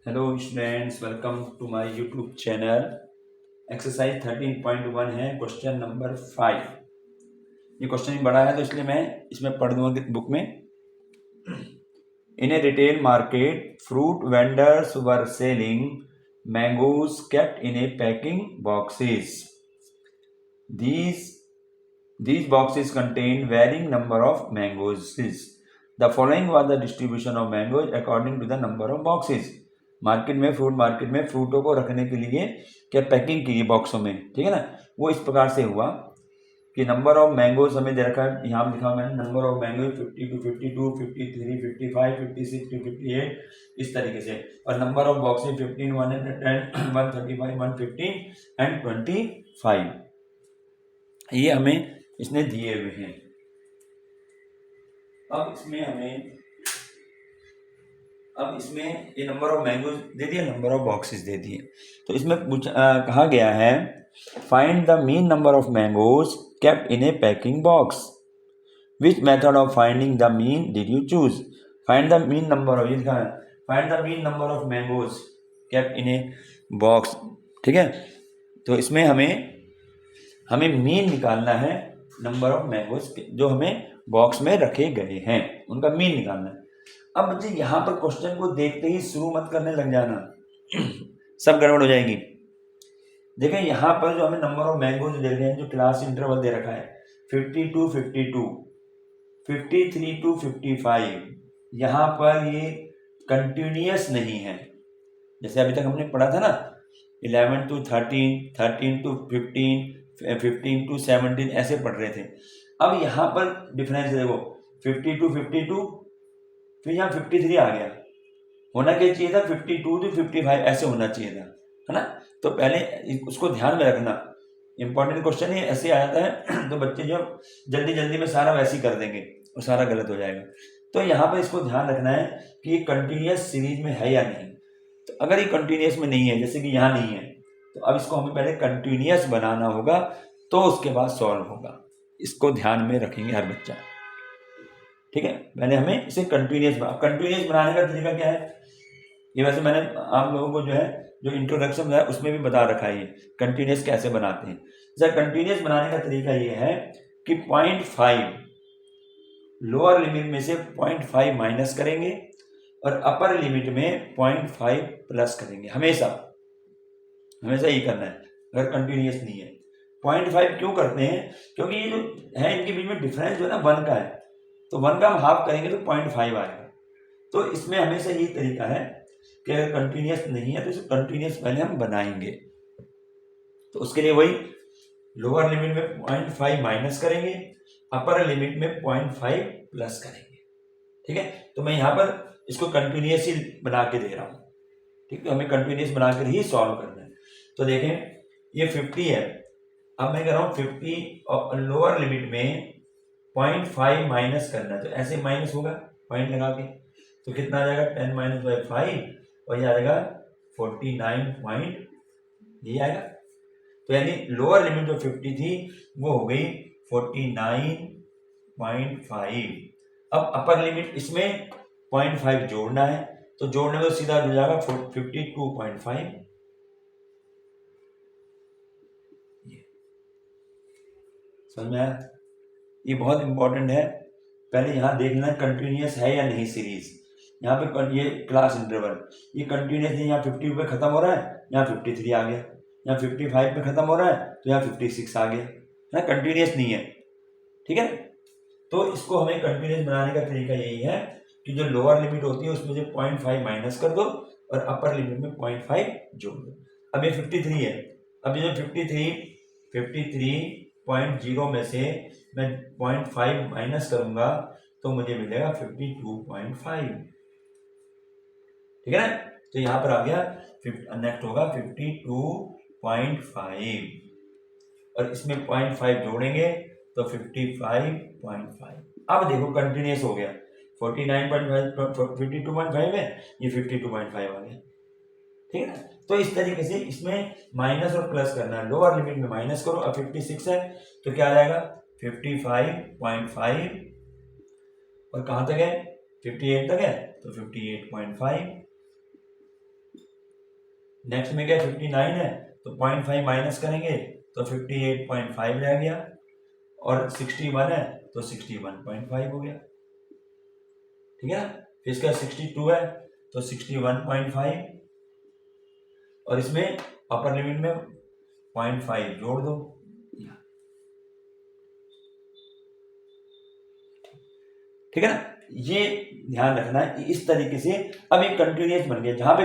Hello students, welcome to my YouTube channel. Exercise 13.1 है, question number 5। ये question बड़ा है तो इसलिए मैं इसमें पढ़ दूंगा बुक में। In a retail market, fruit vendors were selling mangoes kept in a packing boxes. These boxes contain varying number of mangoes. The following was the distribution of mangoes according to the number of boxes. Market में फ्रूटों को रखने के लिए क्या packing की बॉक्सों में, ठीक है ना। वो इस प्रकार से हुआ कि नंबर ऑफ मैंगोज हमें दे रखा है, यहाँ लिखा मैंने number of mangoes 50 to 52, 53, 55, 56 to 58 इस तरीके से। और नंबर ऑफ बॉक्सेज 15, 110, 135, 115 एंड 25 ये हमें इसने दिए हुए हैं। अब इसमें ये नंबर ऑफ मैंगोज दे दिया, नंबर ऑफ बॉक्सेस दे दिए। तो इसमें कहा गया है find the mean number of mangoes kept in a packing box. Which method of finding the mean did you choose? Find the mean number of, ये लिखा है find the mean number of mangoes kept in a box, ठीक है। तो इसमें हमें mean निकालना है नंबर ऑफ मैंगोज जो हमें बॉक्स में रखे गए हैं, उनका मीन निकालना है। अब बच्चे यहाँ पर क्वेश्चन को देखते ही शुरू मत करने लग जाना सब गड़बड़ हो जाएगी। देखें यहाँ पर जो हमें नंबर ऑफ मैंगोज दे रहे हैं, जो क्लास इंटरवल दे रखा है 50 to 52, 53 to 55, यहाँ पर ये कंटिन्यूअस नहीं है। जैसे अभी तक हमने पढ़ा था ना 11 to 13, 13 to 15, 15 to 17 ऐसे पढ़ रहे थे। अब यहाँ पर डिफरेंस देखो 50 to 52, फिर यहाँ 53 आ गया। होना क्या चाहिए था 52 to 55 ऐसे होना चाहिए था, है ना। तो पहले उसको ध्यान में रखना, इंपॉर्टेंट क्वेश्चन है, ऐसे आता है तो बच्चे जो जल्दी जल्दी में सारा वैसे ही कर देंगे और सारा गलत हो जाएगा। तो यहाँ पर इसको ध्यान रखना है कि ये कंटिन्यूस सीरीज में है या नहीं। तो अगर ये कंटिन्यूस में नहीं है, जैसे कि यहाँ नहीं है, तो अब इसको हमें पहले कंटिन्यूस बनाना होगा, तो उसके बाद सॉल्व होगा। इसको ध्यान में रखेंगे हर बच्चा, ठीक है। पहले हमें इसे कंटिन्यूस बनाने का तरीका क्या है, ये वैसे मैंने आप लोगों को जो इंट्रोडक्शन है उसमें भी बता रखा है, ये कंटिन्यूस कैसे बनाते हैं। सर कंटिन्यूस बनाने का तरीका ये है कि 0.5 लोअर लिमिट में से 0.5 माइनस करेंगे और अपर लिमिट में 0.5 प्लस करेंगे। हमेशा ये करना है अगर कंटिन्यूस नहीं है। 0.5 क्यों करते हैं? क्योंकि ये जो है इनके बीच में डिफरेंस जो है ना 1 का है, तो 1 का हम हाफ करेंगे तो 0.5 आएगा। तो इसमें हमेशा ये तरीका है कि अगर कंटिन्यूस नहीं है तो इसे कंटिन्यूस पहले हम बनाएंगे। तो उसके लिए वही लोअर लिमिट में 0.5 माइनस करेंगे, अपर लिमिट में 0.5 प्लस करेंगे, ठीक है। तो मैं यहाँ पर इसको कंटिन्यूस ही बना के दे रहा हूँ, ठीक है। हमें कंटिन्यूस बनाकर ही सॉल्व करना है। तो देखें ये 50 है, अब मैं कह रहा हूँ 50 और लोअर लिमिट में 0.5 माइनस करना है, तो ऐसे माइनस होगा पॉइंट लगा के, तो कितना आ जाएगा 10 माइनस बाई 5 और ये आ जाएगा 49 पॉइंट, ये आएगा। तो यानी लोअर लिमिट जो 50 थी वो हो गई 49.5। अब अपर लिमिट इसमें 0.5 जोड़ना है, तो जोड़ने में सीधा हो जाएगा 52.5। समझ में आया? ये बहुत इंपॉर्टेंट है। पहले यहाँ देखना कंटिन्यूस है या नहीं सीरीज। यहाँ पे ये क्लास इंटरवल ये कंटिन्यूस नहीं, यहाँ 50 पे खत्म हो रहा है, यहाँ 53 आ गया, यहाँ 55 पे खत्म हो रहा है तो यहाँ 56 आ गया, है ना। कंटिन्यूस नहीं है, ठीक है। तो इसको हमें कंटिन्यूस बनाने का तरीका यही है कि जो लोअर लिमिट होती है उसमें से 0.5 माइनस कर दो और अपर लिमिट में 0.5 जोड़ दो। अब ये 53 है, अब ये जो 53.0 में से मैं 0.5 माइनस करूंगा तो मुझे मिलेगा 52.5, ठीक है ना। तो यहाँ पर आ गया नेक्स्ट होगा 52.5 और इसमें 0.5 जोड़ेंगे तो 55.5। अब देखो कंटिन्यूस हो गया, 49.5 52.5 है, ये 52.5 आ गया, ठीक है ना। तो इस तरीके से इसमें माइनस और प्लस करना है। लोअर लिमिट में माइनस करो, अब 56 है तो क्या आ जाएगा 55.5 और कहाँ तक है 58 तक है तो 58.5 नेक्स्ट में क्या 59 है, तो 0.5 माइनस करेंगे तो 58.5 रह गया, और 61 है तो 61.5 हो गया, ठीक है ना। फिर इसका 62 है तो 61.5, और इसमें अपर लिमिट में 0.5 जोड़ दो, ठीक है ना। ये ध्यान रखना है, इस तरीके से अब एक कंटिन्यूस बन गया, जहां पे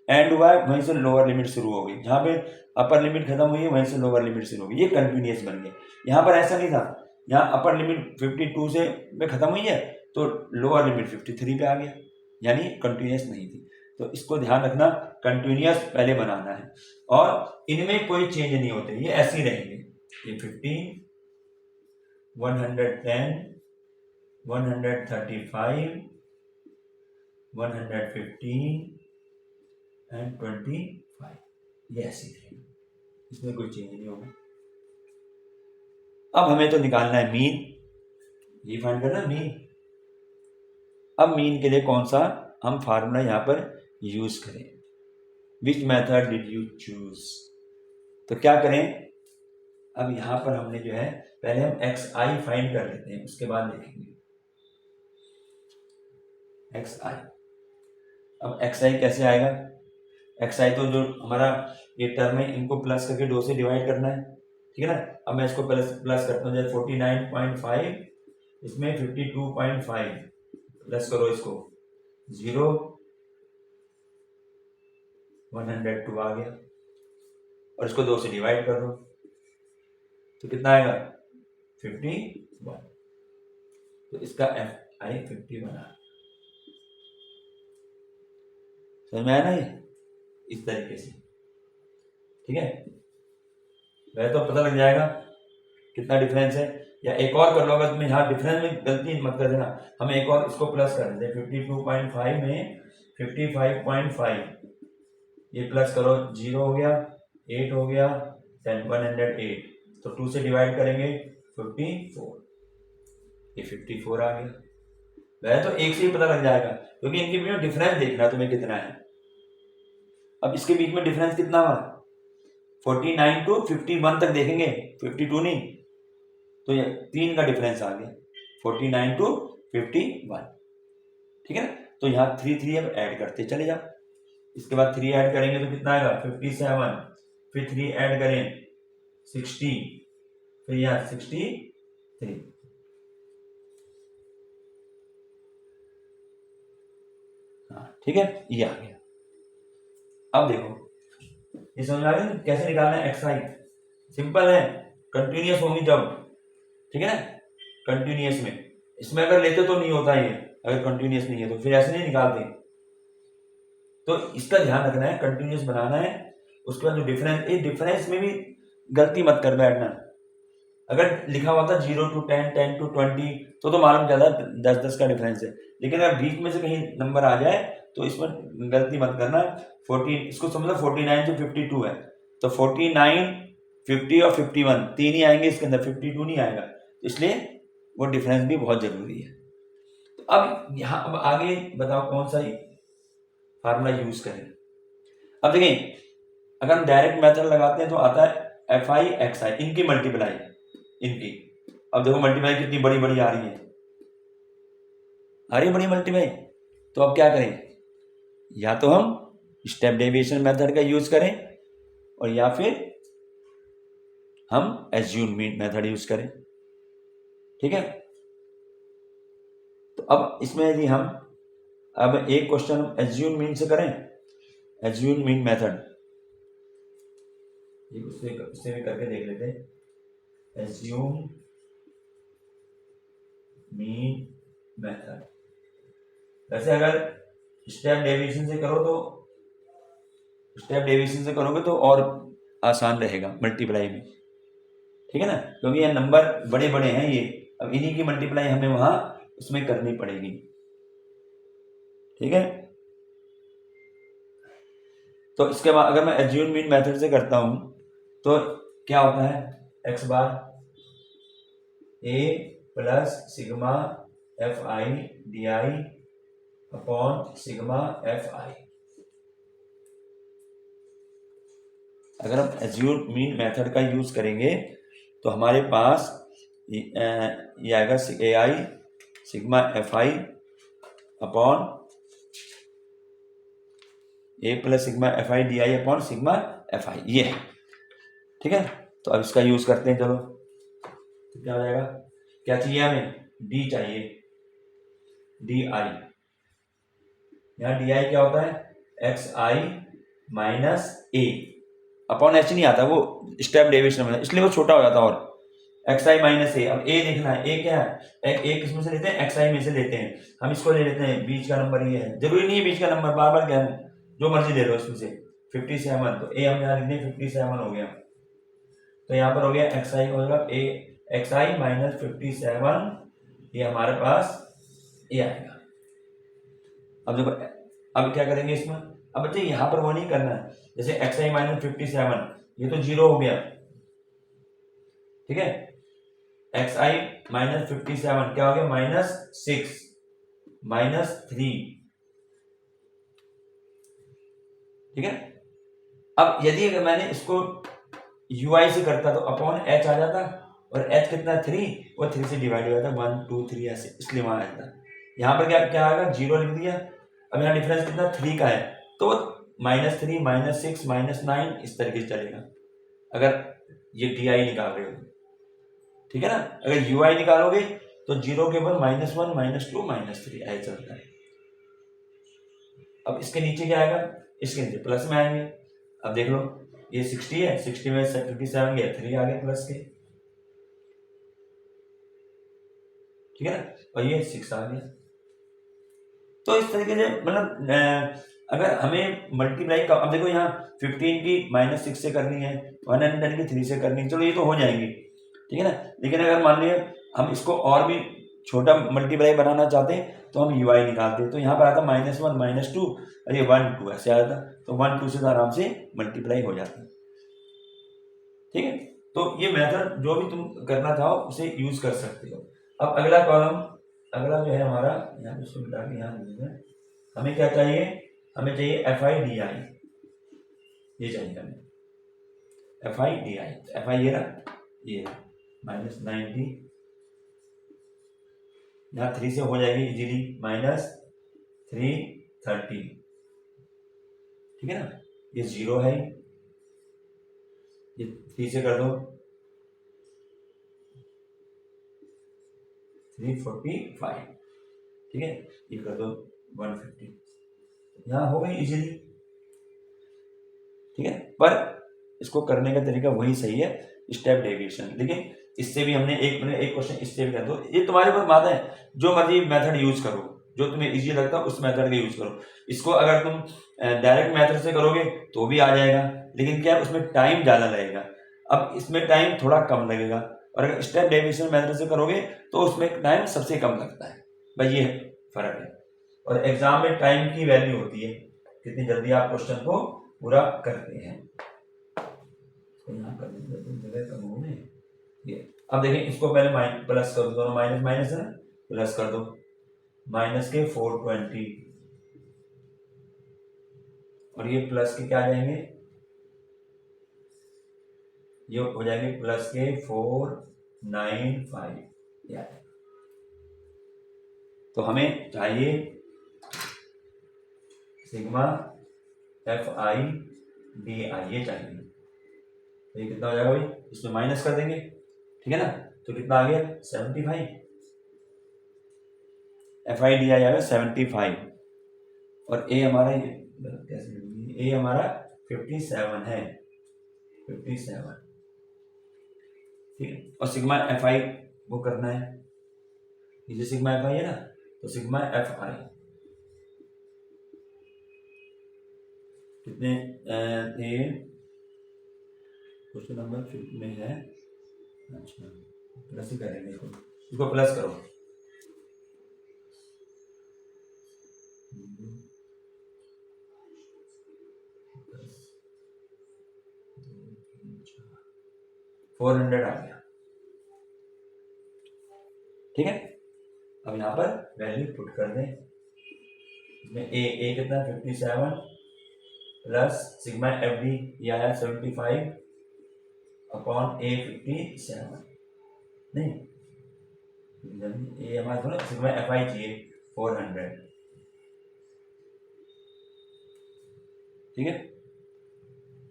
एंड हुआ है वहीं से लोअर लिमिट शुरू हो गई, जहां पे अपर लिमिट खत्म हुई है वहीं से लोअर लिमिट शुरू हो गई, ये कंटिन्यूस बन गया। यहाँ पर ऐसा नहीं था, यहाँ अपर लिमिट 52 से में खत्म हुई है तो लोअर लिमिट 53 पे आ गया, यानी कंटिन्यूस नहीं थी। तो इसको ध्यान रखना, कंटिन्यूस पहले बनाना है, और इनमें कोई चेंज नहीं होते, ये ऐसे ही रहेंगे, ये 15, 110, 135, 115 एंड 25, ये ऐसे ही रहेगा, इसमें कोई चेंज नहीं होगा। अब हमें तो निकालना है मीन, ये फाइंड करना मीन। अब मीन के लिए कौन सा हम फार्मूला यहाँ पर यूज करें, which method did you choose. तो क्या करें, अब यहाँ पर हमने जो है पहले हम एक्स आई फाइंड कर लेते हैं, उसके बाद देखेंगे एक्स आई। अब एक्स आई कैसे आएगा, एक्स आई तो जो हमारा ये टर्म है इनको प्लस करके 2 से डिवाइड करना है, ठीक है ना। अब मैं इसको प्लस करता हूँ, जैसे 49.5 इसमें 52.5 प्लस करो इसको 0, 102 आ गया, और इसको 2 से डिवाइड कर दो तो कितना आएगा 51, तो इसका एफ आई 51 आ, समझ में आया ना, ये इस तरीके से, ठीक है। वह तो पता लग जाएगा कितना डिफरेंस है, या एक और कर लो, अगर तुम्हें यहाँ डिफरेंस में गलती मत कर देना, हम एक और इसको प्लस कर देते, 52.5 में 55.5 ये प्लस करो 0 हो गया, 8 हो गया, 108, तो 2 से डिवाइड करेंगे 54, ये 54 आ गया। वह तो एक से ही पता लग जाएगा, क्योंकि इनके बीच में डिफरेंस देखना तुम्हें कितना है। अब इसके बीच में डिफरेंस कितना हुआ, 49 टू 51 तक देखेंगे, 52 नहीं, तो ये 3 का डिफरेंस आ गया, 49 टू 51, ठीक है ना। तो यहाँ 3 अब ऐड करते चले जाओ, इसके बाद 3 ऐड करेंगे तो कितना आएगा 57, फिर 3 ऐड करें 60, फिर यहाँ 63, हाँ ठीक है, ये आ गया। अब देखो ये समझ आ गया कैसे निकालना है एक्स आई, सिंपल है, कंटिन्यूस होगी जब, ठीक है ना, कंटिन्यूस में, इसमें अगर लेते तो नहीं होता ये, अगर कंटिन्यूस नहीं है तो फिर ऐसे नहीं निकालते, तो इसका ध्यान रखना है, कंटिन्यूस बनाना है। उसके बाद जो डिफरेंस, इस डिफरेंस में भी गलती मत कर बैठना, अगर लिखा हुआ था 0 to 10, 10 to 20 तो मालूम क्या था 10-10 का डिफरेंस है, लेकिन अगर बीच में से कहीं नंबर आ जाए तो इसमें गलती मत करना। 14 इसको समझो 49 to 52 है, तो 49, 50 और 51 तीन ही आएंगे इसके अंदर, 52 नहीं आएगा, इसलिए वो डिफरेंस भी बहुत जरूरी है। तो अब यहाँ अब आगे बताओ कौन सा फार्मूला यूज करें। अब देखें, अगर हम डायरेक्ट मेथड लगाते हैं तो आता है एफ आई एक्स आई, इनकी मल्टीप्लाई, इनकी, अब देखो मल्टीप्लाई कितनी बड़ी बड़ी आ रही है, आ रही है बड़ी मल्टीप्लाई, तो अब क्या करें, या तो हम स्टेप डेविएशन मेथड का यूज करें, और या फिर हम एज्यूम मेथड यूज करें, ठीक है। तो अब इसमें यदि हम अब एक क्वेश्चन एज्यूम मीन से करें, एज्यूम मीन मेथड, उससे भी करके देख लेते हैं, एज्यूम मीन मेथड। वैसे अगर स्टेप डेविएशन से करो तो, स्टेप डेविएशन से करोगे तो और आसान रहेगा मल्टीप्लाई में, ठीक है ना, क्योंकि ये नंबर बड़े बड़े हैं ये, अब इन्हीं की मल्टीप्लाई हमें वहां उसमें करनी पड़ेगी, ठीक है। तो इसके बाद अगर मैं एज्यूम मीन मेथड से करता हूं तो क्या होता है, X bar A plus sigma F I D I upon sigma F I, अगर हम एज्यूम मीन मेथड का यूज करेंगे तो हमारे पास ये आएगा A I sigma F I upon A plus sigma F I D I upon sigma F I, ये है। ठीक है, तो अब इसका यूज करते हैं। चलो तो क्या हो जाएगा, क्या चाहिए हमें, डी चाहिए, डी आई। यहाँ डी आई क्या होता है, एक्स आई माइनस ए अपॉन एच नहीं आता, वो स्टेप डेविएशन में, इसलिए वो छोटा हो जाता है। और एक्स आई माइनस ए, अब ए देखना है, ए क्या है, ए किसमें से लेते हैं, एक्स आई में से लेते हैं, हम इसको ले लेते हैं, बीच का नंबर ये है, जरूरी नहीं है बीच का नंबर, बार बार क्या है, जो मर्जी ले लो इसमें से, 57, तो ए हम यहाँ लिख दें 57 हो गया, तो यहाँ पर हो गया एक्स आई होगा ए एक्स आई माइनस 57, ये हमारे पास ये आएगा। अब देखो, अब क्या करेंगे इसमें, अब बच्चे यहाँ पर वो नहीं करना है, जैसे एक्स आई माइनस 57 ये तो 0 हो गया, ठीक है, एक्स आई माइनस 57 क्या हो गया, -6 -3, ठीक है। अब यदि अगर मैंने इसको ui से करता तो अपॉन h आ जाता, और h कितना 3, और 3 से डिवाइड हो जाता 1 2 3 ऐसे, इसलिए वहां आ जाता। यहाँ पर क्या क्या आएगा, 0 लिख दिया। अब यहाँ डिफरेंस कितना 3 का है, तो -3 -6 -9 इस तरीके से चलेगा, अगर ये di निकाल रहे हो, ठीक है ना। अगर ui निकालोगे तो 0 के ऊपर -1 -2 -3 ऐसे चलता है। अब इसके नीचे क्या आएगा, इसके नीचे प्लस में आएंगे। अब देख लो ये 60 है, 60 में 57 गया, 3 आ गए प्लस के, ठीक है ना, और ये 6 आ गया। तो इस तरीके से मतलब अगर हमें मल्टीप्लाई का, अब देखो यहाँ 15 की -6 से करनी है, 110 की 3 से करनी है, चलो ये तो हो जाएंगी, ठीक है ना। लेकिन अगर मान लिया हम इसको और भी छोटा मल्टीप्लाई बनाना चाहते हैं तो हम ui निकालते हैं, तो यहाँ पर आता -1 -2 और ये 1 2 ऐसे आता, तो 1 2 से आराम से मल्टीप्लाई हो जाता है, ठीक है। तो ये मेथड जो भी तुम करना चाहो उसे यूज कर सकते हो। अब अगला कॉलम, अगला जो है हमारा, यहाँ पे इसको मिटा के यहाँ लिख देते हैं, हमें क्या चाहिए, हमें चाहिए एफ आई डी आई, ये चाहिए हमें F I D I, F I ये रहा, ये -90, यहाँ 3 से हो जाएगी इजीली -330, ठीक है ना, ये 0 है, ये 3 से कर दो 345, ठीक है, ये कर दो 150, यहाँ हो गई इजीली, ठीक है। पर इसको करने का तरीका वही सही है, स्टेप डेविएशन। लेकिन इससे भी हमने एक क्वेश्चन इससे भी कर दो, ये तुम्हारे ऊपर बात है, जो मर्जी मेथड यूज करो, जो तुम्हें इजी लगता है उस मेथड का यूज करो। इसको अगर तुम डायरेक्ट मेथड से करोगे तो भी आ जाएगा, लेकिन क्या उसमें टाइम ज्यादा लगेगा, अब इसमें टाइम थोड़ा कम लगेगा, और अगर स्टेप डेविएशन मेथड से करोगे तो उसमें टाइम सबसे कम लगता है, भाई ये फर्क है। और एग्जाम में टाइम की वैल्यू होती है, कितनी जल्दी आप क्वेश्चन को पूरा करते हैं। तो यहाँ कर जगह कम हो गई ये। अब देखिए इसको पहले प्लस कर दो, दोनों माइनस माइनस है, प्लस कर दो, माइनस के 420, और ये प्लस के क्या आ जाएंगे, ये हो जाएंगे प्लस के 495, यार तो हमें चाहिए सिग्मा एफ आई डी आई, ये चाहिए। तो ये कितना हो जाएगा भाई, इसमें माइनस कर देंगे, ठीक है ना, तो कितना आ गया 75, एफ आई डी आई आ गया 75, और ए हमारा कैसे, ए हमारा 57 है, 57, ठीक है। और सिग्मा एफ आई वो करना है, ये सिग्मा एफ आई है ना, तो सिग्मा एफ आई कितने थे, क्वेश्चन नंबर 5 में है, अच्छा प्लस ही करेंगे इसको प्लस करो, $400 आ गया, ठीक है। अब यहाँ पर वैल्यू पुट कर दें, इसमें ए कितना 57 प्लस सिग्मा एफ डी ये आया 75 अपॉन ए 57, नहीं ये हमारा थोड़ा सिग्मा एफ आई चाहिए 400, ठीक है।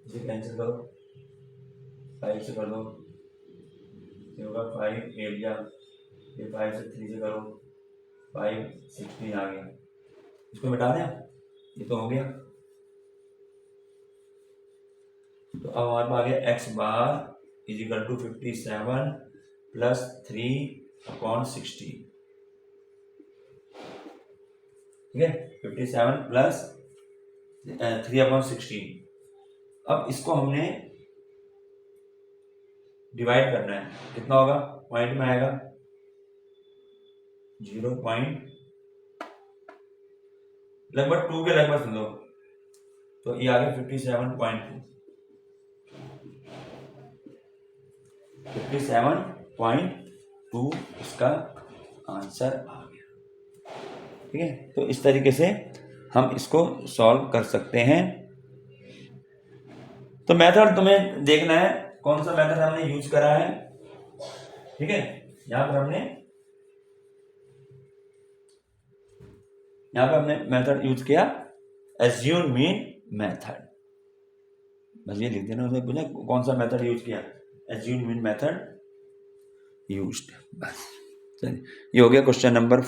इसे कैंसिल करो, 5 से कर दो, ये होगा 5 एरिया, ये 5 से 3 से करो, 5 16 आ गया। इसको मिटा दें, ये तो हो गया। तो अब हमारे पास आ गया x bar is equal to 57 plus 3 upon 60, ठीक है। 57 प्लस 3 अपॉन 16। अब इसको हमने डिवाइड करना है, कितना होगा, पॉइंट में आएगा 0 लगभग 2 के लगभग सुन लो, तो ये आ गया 57.2, 57.2 इसका आंसर आ गया, ठीक है। तो इस तरीके से हम इसको सॉल्व कर सकते हैं। तो मेथड तुम्हें देखना है कौन सा मेथड हमने यूज करा है, ठीक है। यहां पर हमने मेथड यूज किया एज्यूम मीन मेथड, बस ये लिख देना। उसने पूछा कौन सा मेथड यूज किया, एज्यूम मीन मेथड यूज्ड, बस। चलिए ये हो गया क्वेश्चन नंबर